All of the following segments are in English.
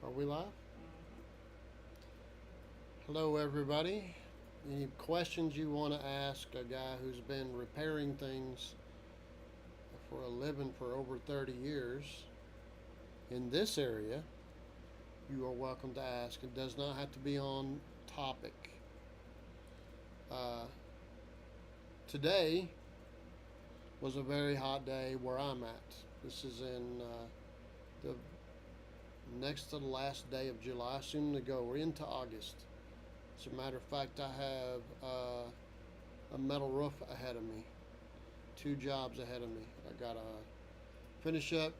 Are we live? Mhm. Hello, everybody. Any questions you want to ask a guy who's been repairing things for a living for over 30 years in this area, you are welcome to ask. It does not have to be on topic. Uh, Today was a very hot day where I'm at. This is in the next to the last day of July, soon to go. We're into August. As a matter of fact, I have a metal roof ahead of me, two jobs ahead of me. I got to finish up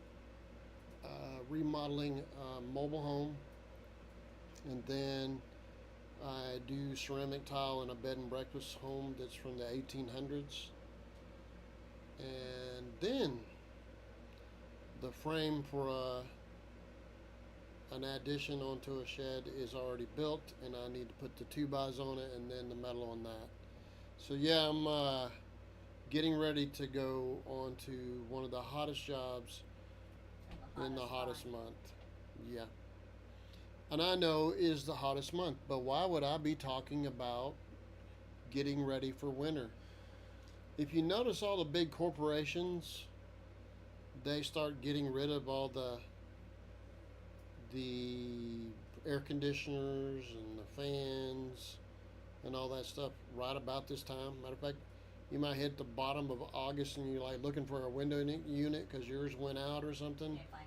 remodeling a mobile home, and then I do ceramic tile in a bed and breakfast home that's from the 1800s. And then the frame for an addition onto a shed is already built, and I need to put the 2x on it and then the metal on that. So, yeah, I'm getting ready to go on to one of the hottest jobs in the hottest month. Yeah. And I know is the hottest month, but why would I be talking about getting ready for winter? If you notice all the big corporations, they start getting rid of all the air conditioners and the fans and all that stuff right about this time. Matter of fact, you might hit the bottom of August and you're like looking for a window unit because yours went out or something. Can't find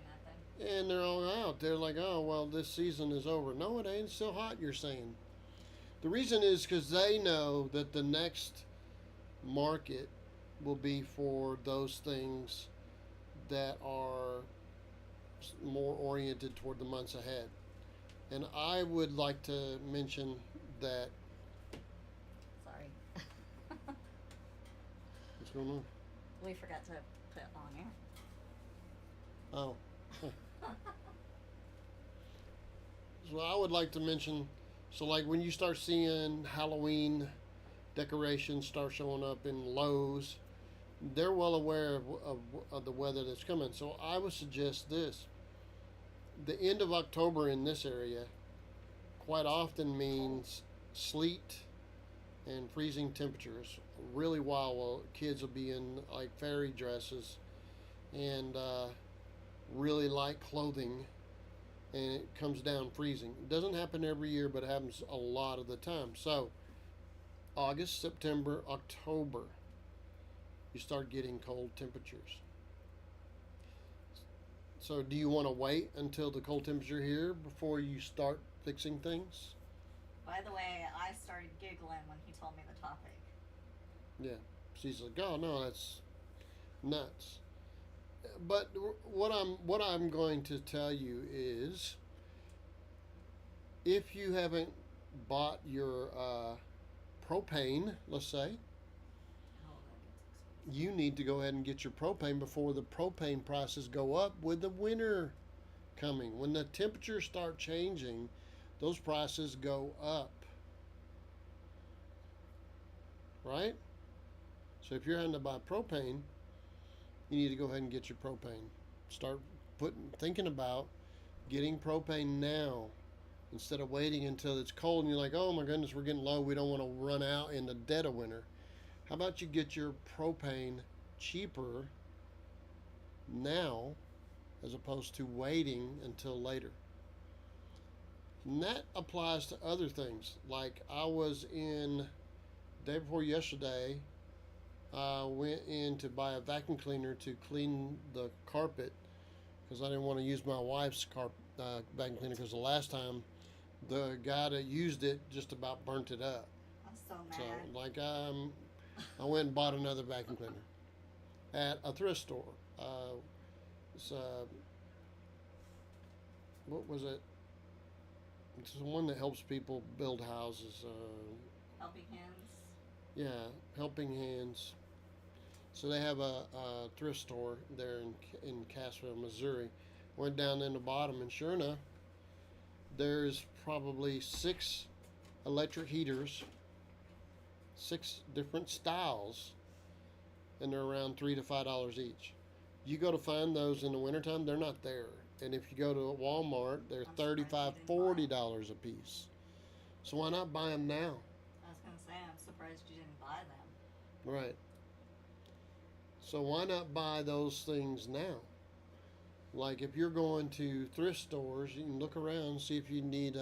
nothing. And they're all out. They're like, oh, well, this season is over. No, it ain't. It's still hot, you're saying. The reason is because they know that the next market will be for those things that are more oriented toward the months ahead. And I would like to mention that. Sorry. What's going on? We forgot to put on air. Oh. So I would like to mention, so like when you start seeing Halloween decorations start showing up in Lowe's, they're well aware of the weather that's coming. So I would suggest this. The end of October in this area quite often means sleet and freezing temperatures. Really wild. Kids will be in like fairy dresses and really light clothing, and it comes down freezing. It doesn't happen every year, but it happens a lot of the time. So, August, September, October, you start getting cold temperatures. So, do you want to wait until the cold temperature here before you start fixing things? By the way, I started giggling when he told me the topic. Yeah. She's like, "Oh no, that's nuts." But what I'm going to tell you is, if you haven't bought your propane, let's say, Oh, that gets expensive. you need to go ahead and get your propane before the propane prices go up with the winter coming. When the temperatures start changing, those prices go up, right? So if you're having to buy propane, you need to go ahead and get your propane. Start thinking about getting propane now instead of waiting until it's cold and you're like, oh my goodness, we're getting low. We don't want to run out in the dead of winter. How about you get your propane cheaper now as opposed to waiting until later? And that applies to other things. Like I was in day before yesterday, I went in to buy a vacuum cleaner to clean the carpet because I didn't want to use my wife's vacuum cleaner because the last time the guy that used it just about burnt it up. I'm so So mad. like I went and bought another vacuum cleaner at a thrift store. It's, what was it? It's the one that helps people build houses. Helping hands. Yeah, Helping Hands. So they have a thrift store there in Cassville, Missouri. Went down in the bottom, and sure enough, there's probably 6 electric heaters, 6 different styles, and they're around $3 to $5 each. You go to find those in the wintertime, they're not there. And if you go to Walmart, they're I'm surprised you $35, didn't buy 'em. $40 a piece. So why not buy them now? I was gonna say, I'm surprised you didn't buy them. Right. So why not buy those things now? Like if you're going to thrift stores, you can look around, see if you need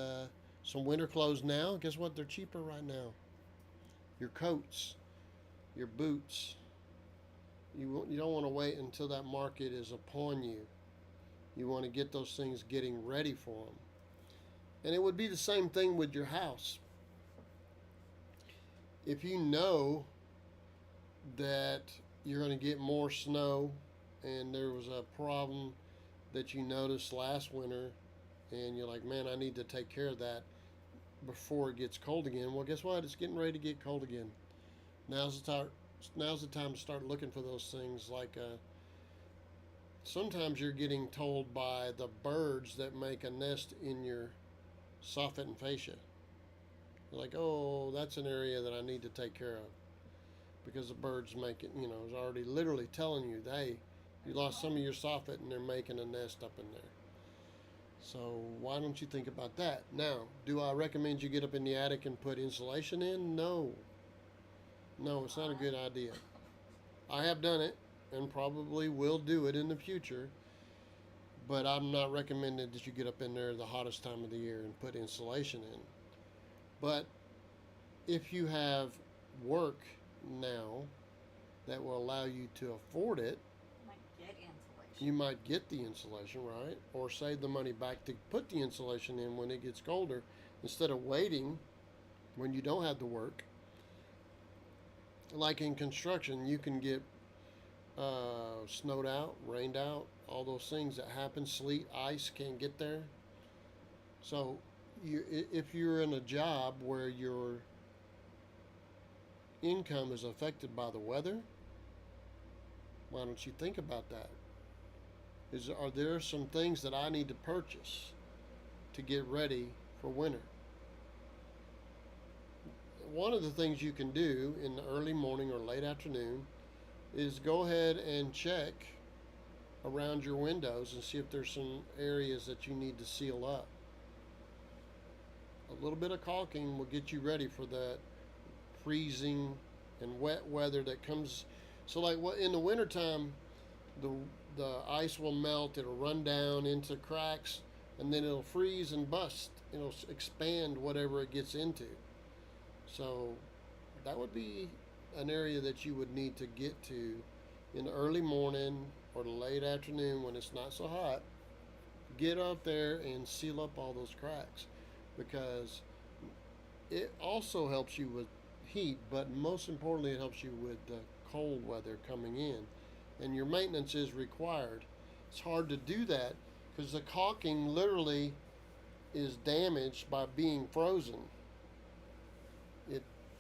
some winter clothes now. Guess what? They're cheaper right now. Your coats, your boots. You don't want to wait until that market is upon you. You want to get those things getting ready for them. And it would be the same thing with your house. If you know that you're going to get more snow and there was a problem that you noticed last winter and you're like, man, I need to take care of that before it gets cold again. Well, guess what? It's getting ready to get cold again. Now's the time to start looking for those things. Like sometimes you're getting told by the birds that make a nest in your soffit and fascia. They're like, oh, that's an area that I need to take care of because the birds make it, is already literally telling you, hey, you lost some of your soffit and they're making a nest up in there. So why don't you think about that? Now, do I recommend you get up in the attic and put insulation in? No. No, it's not a good idea. I have done it and probably will do it in the future, but I'm not recommending that you get up in there the hottest time of the year and put insulation in. But if you have work now that will allow you to afford it, you might get the insulation, right? Or save the money back to put the insulation in when it gets colder instead of waiting when you don't have the work. Like in construction, you can get snowed out, rained out, all those things that happen. Sleet, ice can't get there. So if you're in a job where your income is affected by the weather, why don't you think about that? Are there some things that I need to purchase to get ready for winter? One of the things you can do in the early morning or late afternoon is go ahead and check around your windows and see if there's some areas that you need to seal up. A little bit of caulking will get you ready for that freezing and wet weather that comes. So like what in the wintertime, the ice will melt, it'll run down into cracks, and then it'll freeze and bust. It'll expand whatever it gets into. So that would be an area that you would need to get to in the early morning or the late afternoon when it's not so hot. Get out there and seal up all those cracks, because it also helps you with heat, but most importantly it helps you with the cold weather coming in, and your maintenance is required. It's hard to do that because the caulking literally is damaged by being frozen.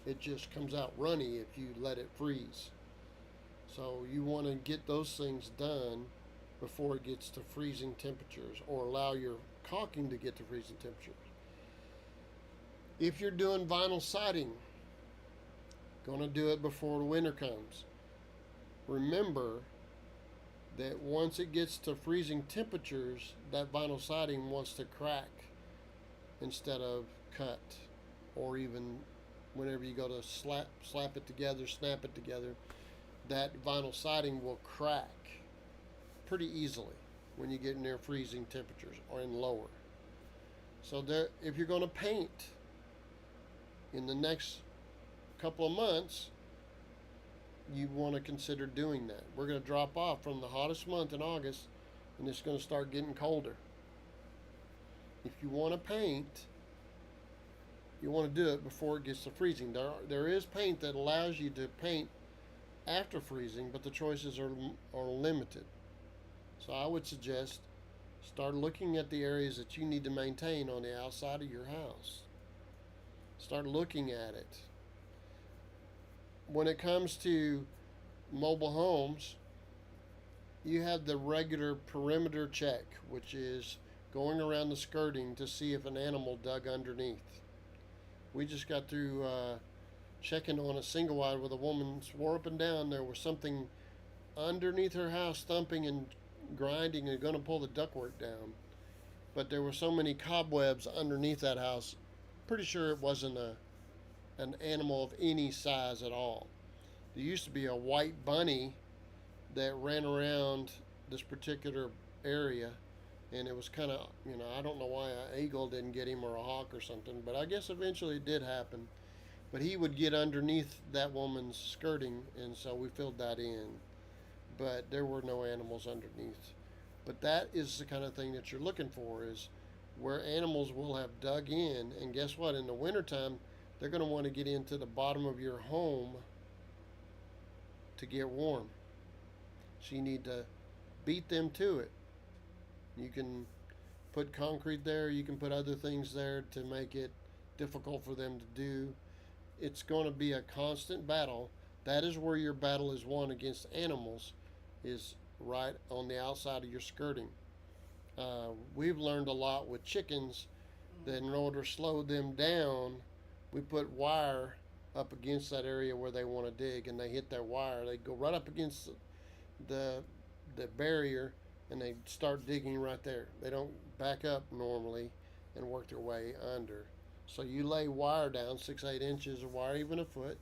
It just comes out runny if you let it freeze. So you want to get those things done before it gets to freezing temperatures, or allow your caulking to get to freezing temperatures. If you're doing vinyl siding, going to do it before the winter comes. Remember that once it gets to freezing temperatures, that vinyl siding wants to crack instead of cut, or even whenever you go to slap it together, snap it together, that vinyl siding will crack pretty easily when you get near freezing temperatures or in lower. So there, if you're going to paint in the next couple of months, you want to consider doing that. We're going to drop off from the hottest month in August, and it's going to start getting colder. If you want to paint, you want to do it before it gets to freezing. There is paint that allows you to paint after freezing, but the choices are limited. So I would suggest start looking at the areas that you need to maintain on the outside of your house. Start looking at it. When it comes to mobile homes, you have the regular perimeter check, which is going around the skirting to see if an animal dug underneath. We just got through checking on a single wide where the woman swore up and down there was something underneath her house thumping and grinding and going to pull the ductwork down, but there were so many cobwebs underneath that house. Pretty sure it wasn't an animal of any size at all. There used to be a white bunny that ran around this particular area, and it was kind of, I don't know why an eagle didn't get him or a hawk or something, but I guess eventually it did happen. But he would get underneath that woman's skirting, and so we filled that in. But there were no animals underneath. But that is the kind of thing that you're looking for, is where animals will have dug in, and guess what? In the wintertime, they're going to want to get into the bottom of your home to get warm. So you need to beat them to it. You can put concrete there, you can put other things there to make it difficult for them to do. It's going to be a constant battle. That is where your battle is won against animals, is right on the outside of your skirting. We've learned a lot with chickens that in order to slow them down, we put wire up against that area where they want to dig, and they hit that wire. They go right up against the barrier, and they start digging right there. They don't back up normally and work their way under. So you lay wire down 6-8 inches of wire, even a foot,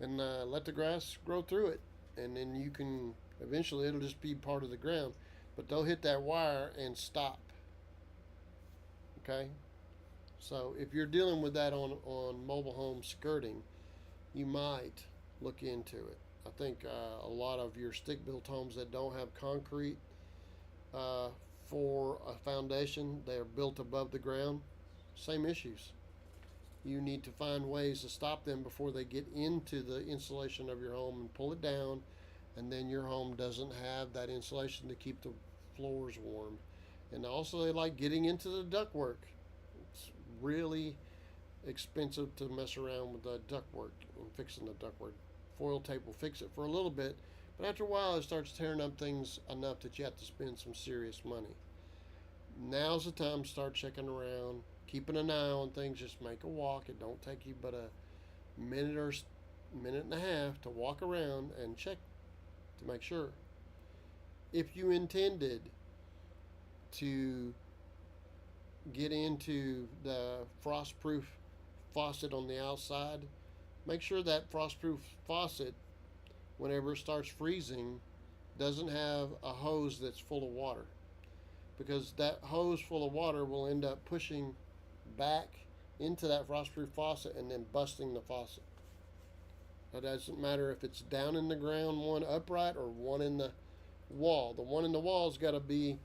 and let the grass grow through it, and then you can eventually it'll just be part of the ground. But they'll hit that wire and stop. Okay. So if you're dealing with that on mobile home skirting, you might look into it. I think a lot of your stick-built homes that don't have concrete for a foundation, they're built above the ground. Same issues. You need to find ways to stop them before they get into the insulation of your home and pull it down, and then your home doesn't have that insulation to keep the floors warm. And also, they like getting into the ductwork. It's really expensive to mess around with the ductwork and fixing the ductwork. Foil tape will fix it for a little bit, but after a while it starts tearing up things enough that you have to spend some serious money. Now's the time to start checking around, keeping an eye on things. Just make a walk. It don't take you but a minute or minute and a half to walk around and check to make sure. If you intended to get into the frostproof faucet on the outside, make sure that frostproof faucet, whenever it starts freezing, doesn't have a hose that's full of water, because that hose full of water will end up pushing back into that frostproof faucet and then busting the faucet. It doesn't matter if it's down in the ground, one upright, or one in the wall. The one in the wall's got to be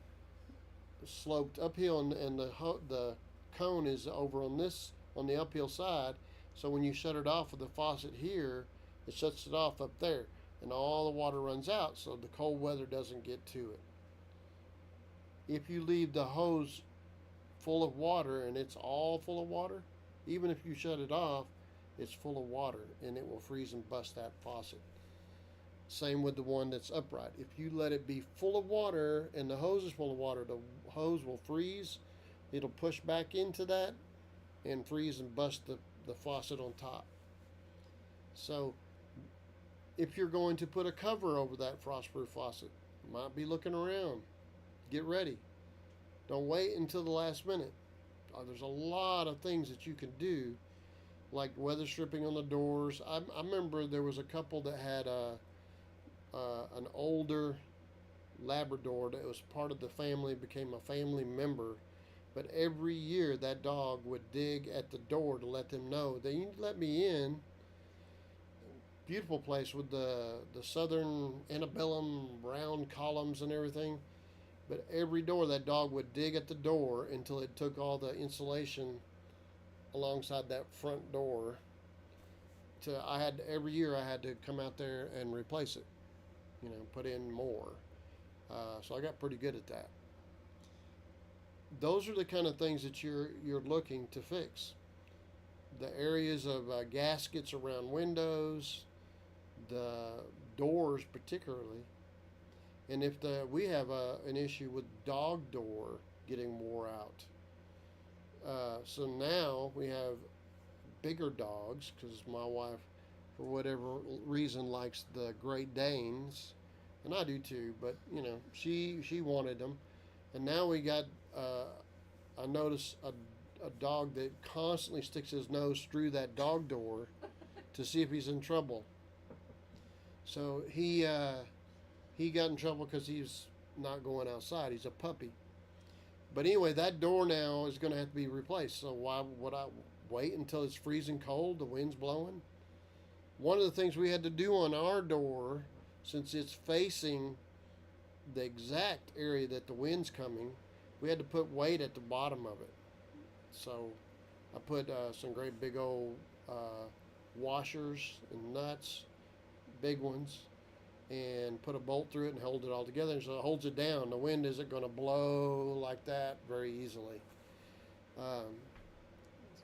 sloped uphill, and the cone is over on the uphill side. So when you shut it off with the faucet here, it shuts it off up there, and all the water runs out, so the cold weather doesn't get to it. If you leave the hose full of water and it's all full of water, even if you shut it off, it's full of water and it will freeze and bust that faucet. Same with the one that's upright. If you let it be full of water and the hose is full of water, the hose will freeze. It'll push back into that and freeze and bust the faucet on top. So if you're going to put a cover over that frostproof faucet, you might be looking around. Get ready. Don't wait until the last minute. There's a lot of things that you can do, like weather stripping on the doors. I remember there was a couple that had an older Labrador that was part of the family, became a family member. But every year that dog would dig at the door to let them know they need to let me in. Beautiful place with the southern antebellum round columns and everything. But every door that dog would dig at the door until it took all the insulation alongside that front door. Every year I had to come out there and replace it, put in more. So I got pretty good at that. Those are the kind of things that you're looking to fix. The areas of gaskets around windows, the doors particularly. And if we have an issue with dog door getting wore out. So now we have bigger dogs, because my wife, for whatever reason, likes the Great Danes, and I do too. But you know, she wanted them, and now we got. I notice a dog that constantly sticks his nose through that dog door to see if he's in trouble. So he got in trouble because he's not going outside. He's a puppy. But anyway, that door now is going to have to be replaced. So why would I wait until it's freezing cold, the wind's blowing? One of the things we had to do on our door, since it's facing the exact area that the wind's coming, we had to put weight at the bottom of it. So I put some great big old washers and nuts, big ones, and put a bolt through it and hold it all together. So it holds it down. The wind isn't going to blow like that very easily.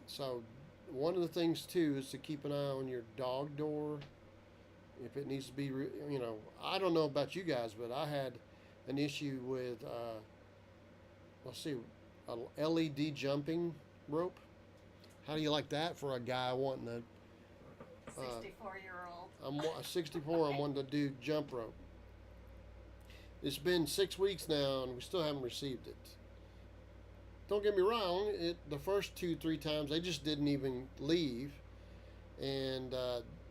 So one of the things too is to keep an eye on your dog door. If it needs to be, you know, I don't know about you guys, but I had an issue with, let's see, a LED jumping rope. How do you like that for a guy wanting to? 64-year-old. I'm 64. I'm wanting to do jump rope. It's been 6 weeks now, and we still haven't received it. Don't get me wrong. The first 2-3 times they just didn't even leave, and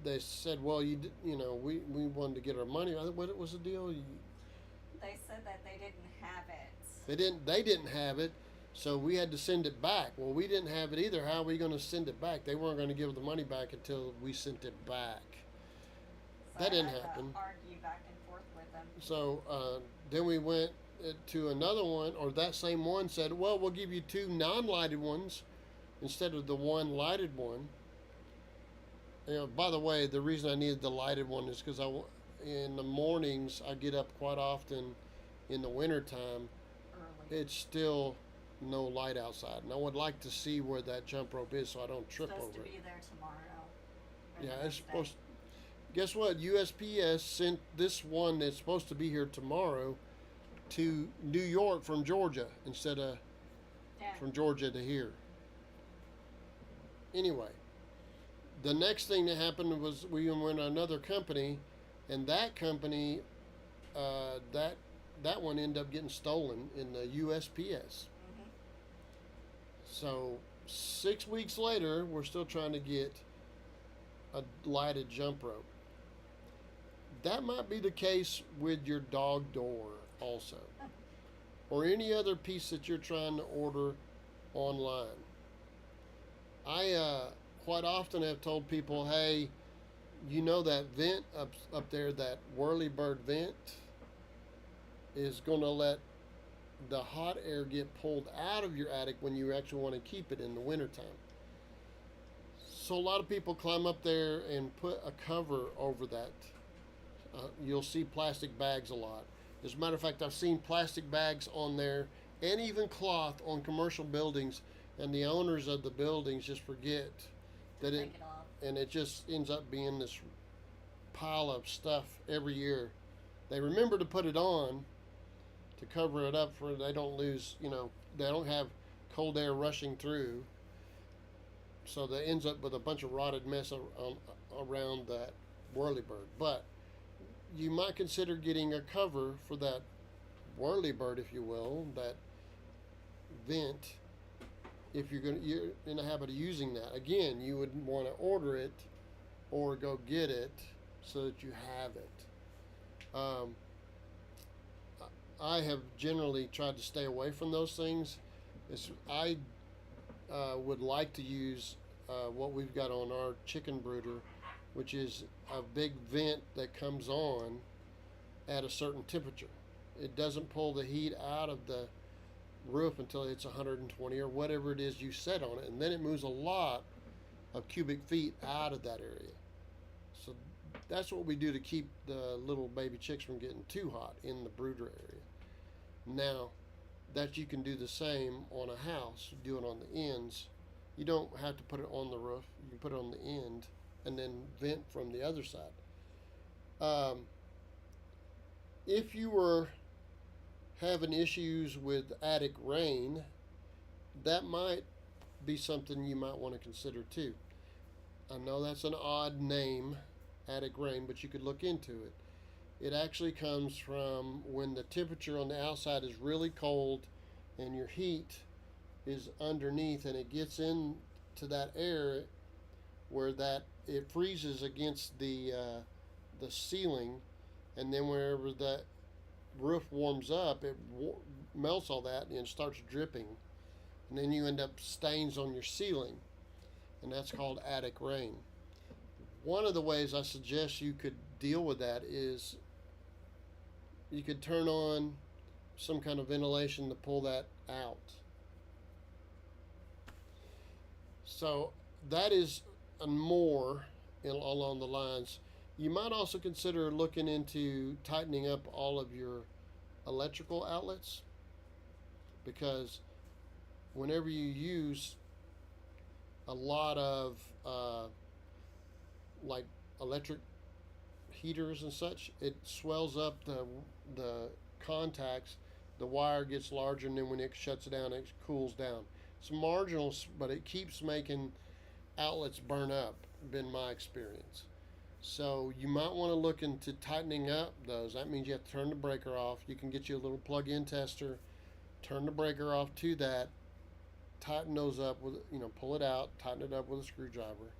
they said, "Well, you know, we wanted to get our money." What was the deal? They said that they didn't have it. They didn't have it, so we had to send it back. Well, we didn't have it either. How are we going to send it back? They weren't going to give the money back until we sent it back. So That didn't I had happen. to argue back and forth with them. So then we went to another one, or that same one said, "Well, we'll give you 2 non-lighted ones instead of the 1 lighted one." You know, by the way, the reason I needed the lighted one is because in the mornings I get up quite often in the wintertime. Early. It's still no light outside, and I would like to see where that jump rope is so I don't trip Supposed over to it. be there tomorrow. or Yeah, the it's next day. supposed. Guess what? USPS sent this one that's supposed to be here tomorrow to New York from Georgia instead of Yeah. from Georgia to here. Anyway, the next thing that happened was we went to another company, and that company, that one ended up getting stolen in the USPS. Mhm. So 6 weeks later, we're still trying to get a lighted jump rope. That might be the case with your dog door also, or any other piece that you're trying to order online. I quite often have told people, hey, you know that vent up there, that whirlybird vent, is going to let the hot air get pulled out of your attic when you actually want to keep it in the wintertime. So a lot of people climb up there and put a cover over that. You'll see plastic bags a lot. As a matter of fact, I've seen plastic bags on there and even cloth on commercial buildings, and the owners of the buildings just forget that Take it off. and it just ends up being this pile of stuff every year. They remember to put it on to cover it up for they don't lose, you know, they don't have cold air rushing through. So that ends up with a bunch of rotted mess around that whirlybird. But you might consider getting a cover for that whirlybird, if you will, that vent, if you're in the habit of using that. Again, you would want to order it or go get it so that you have it. I have generally tried to stay away from those things. I would like to use what we've got on our chicken brooder, which is a big vent that comes on at a certain temperature. It doesn't pull the heat out of the roof until it's 120 or whatever it is you set on it, and then it moves a lot of cubic feet out of that area. So that's what we do to keep the little baby chicks from getting too hot in the brooder area. Now, that you can do the same on a house, you do it on the ends. You don't have to put it on the roof. You can put it on the end and then vent from the other side. If you were having issues with attic rain, that might be something you might want to consider too. I know that's an odd name, attic rain, but you could look into it. It actually comes from when the temperature on the outside is really cold and your heat is underneath, and it gets into that air where that it freezes against the ceiling, and then wherever that roof warms up, it melts all that and starts dripping, and then you end up stains on your ceiling, and that's called attic rain. One of the ways I suggest you could deal with that is you could turn on some kind of ventilation to pull that out. So that is more along the lines. You might also consider looking into tightening up all of your electrical outlets, because whenever you use a lot of like electric heaters and such, it swells up the contacts. The wire gets larger, and then when it shuts down, it cools down. It's marginal, but it keeps making outlets burn up, been my experience. So you might want to look into tightening up those. That means you have to turn the breaker off. You can get you a little plug-in tester, turn the breaker off to that, tighten those up with, pull it out, tighten it up with a screwdriver,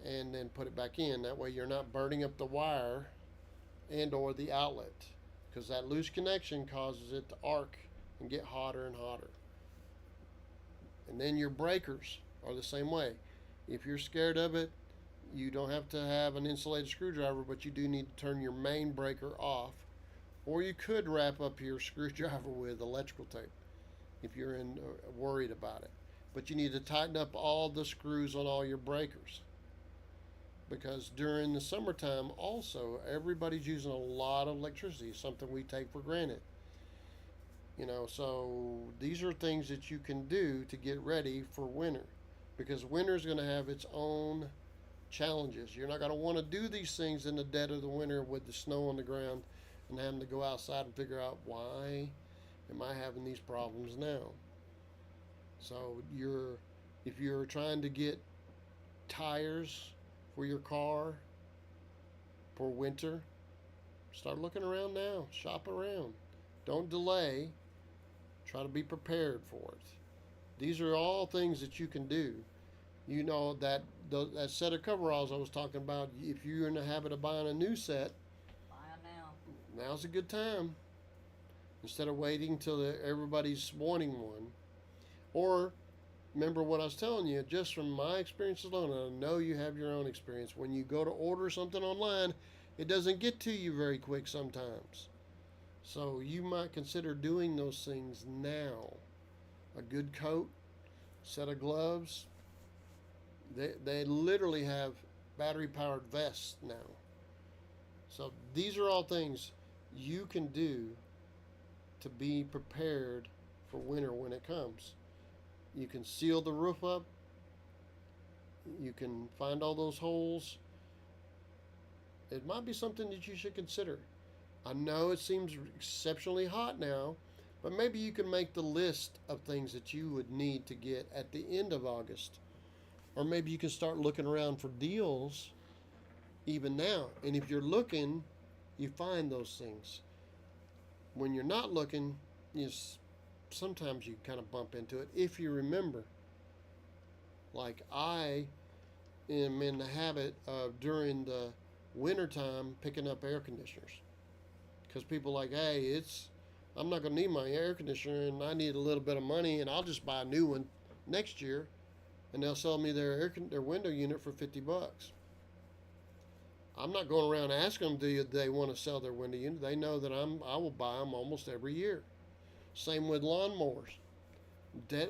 and then put it back in. That way you're not burning up the wire and or the outlet, because that loose connection causes it to arc and get hotter and hotter. And then your breakers are the same way. If you're scared of it, you don't have to have an insulated screwdriver, but you do need to turn your main breaker off, or you could wrap up your screwdriver with electrical tape if you're worried about it. But you need to tighten up all the screws on all your breakers, because during the summertime also everybody's using a lot of electricity, something we take for granted. So these are things that you can do to get ready for winter, because winter is going to have its own challenges. You're not going to want to do these things in the dead of the winter with the snow on the ground and having to go outside and figure out, why am I having these problems now? So if you're trying to get tires for your car for winter, start looking around now. Shop around. Don't delay. Try to be prepared for it. These are all things that you can do. That set of coveralls I was talking about, if you're in the habit of buying a new set, Buy them now. now's a good time. Instead of waiting till everybody's wanting one. Or remember what I was telling you, just from my experience alone, and I know you have your own experience, when you go to order something online, it doesn't get to you very quick sometimes. So you might consider doing those things now. A good coat, set of gloves. They literally have battery powered vests now. So these are all things you can do to be prepared for winter when it comes. You can seal the roof up. You can find all those holes. It might be something that you should consider. I know it seems exceptionally hot now, but maybe you can make the list of things that you would need to get at the end of August. Or maybe you can start looking around for deals even now. And if you're looking, you find those things. When you're not looking, sometimes you kind of bump into it, if you remember. Like I am in the habit of, during the wintertime, picking up air conditioners. Because people are like, hey, I'm not going to need my air conditioner, and I need a little bit of money, and I'll just buy a new one next year, and they'll sell me their window unit for $50. I'm not going around asking them, do they want to sell their window unit? They know that I will buy them almost every year. Same with lawnmowers.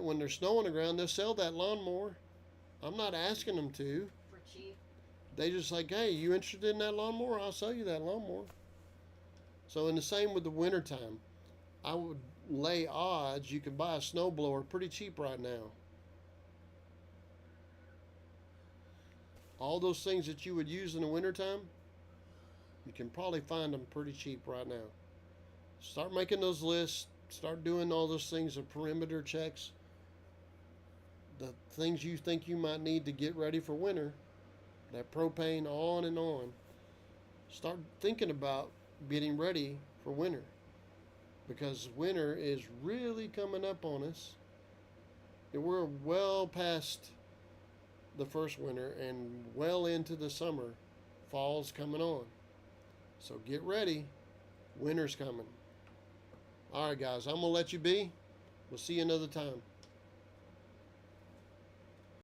When there's snow on the ground, they'll sell that lawnmower. I'm not asking them to. For cheap. They just like, hey, you interested in that lawnmower? I'll sell you that lawnmower. So in the same with the wintertime, I would lay odds you can buy a snowblower pretty cheap right now. All those things that you would use in the wintertime, you can probably find them pretty cheap right now. Start making those lists. Start doing all those things, the perimeter checks, the things you think you might need to get ready for winter, that propane, on and on. Start thinking about getting ready for winter, because winter is really coming up on us. And we're well past the first winter and well into the summer. Fall's coming on. So get ready. Winter's coming. All right, guys, I'm going to let you be. We'll see you another time.